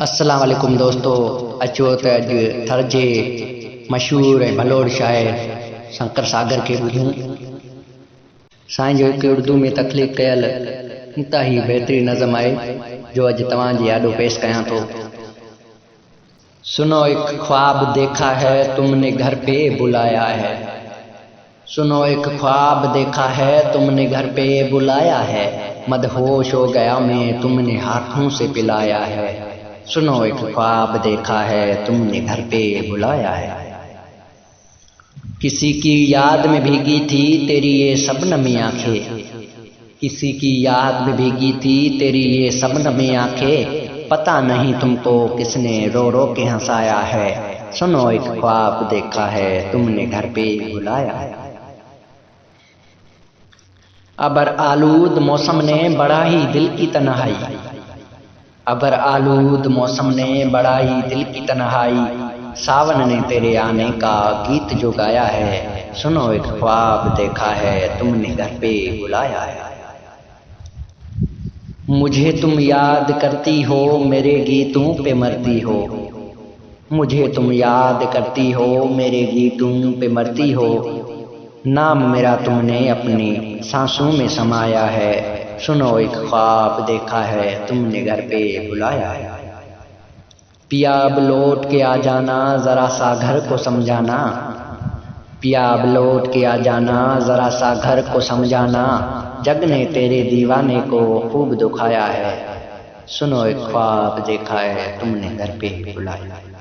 अस्सलाम वालेकुम दोस्तों। अचो त अॼु थरजे मशहूर ऐं भलोड़ शाइर शंकर सागर के ॿुधूं। साईं जो हिकु उर्दू में तख़लीक़ कयल इंतहाई बेहतरीन नज़म आहे जो अॼु तव्हांजे आॾो पेश कयां थो। सुनो एक ख्वाब देखा है तुमने घर पे बुलाया है। सुनो एक ख्वाब देखा है तुमने घर पे बुलाया है। मदहोश हो गया मैं तुमने हाथों से पिलाया है। सुनो एक ख्वाब देखा है तुमने घर पे बुलाया है। किसी की याद में भीगी थी तेरी ये शबनमी आंखें। किसी की याद में भीगी थी तेरी ये शबनमी आंखें। पता नहीं तुमको किसने रो रो के हंसाया है। सुनो एक ख्वाब देखा है तुमने घर पे बुलाया है। अबर आलूद मौसम ने बड़ा ही दिल की तन्हाई। अबर आलूद मौसम ने बड़ा ही दिल की तन्हाई। सावन ने तेरे आने का गीत जो गाया है। सुनो एक ख्वाब देखा है तुमने घर पे बुलाया है। मुझे तुम याद करती हो मेरे गीतों पे मरती हो। मुझे तुम याद करती हो मेरे गीतों पे मरती हो। नाम मेरा तुमने अपनी सांसों में समाया है। सुनो एक ख्वाब देखा है तुमने घर पे बुलाया है। पिया अब लौट के आ जाना जरा सा घर को समझाना। पिया अब लौट के आ जाना जरा सा घर को समझाना। जग ने तेरे दीवाने को खूब दुखाया है। सुनो एक ख्वाब देखा है तुमने घर पे बुलाया है।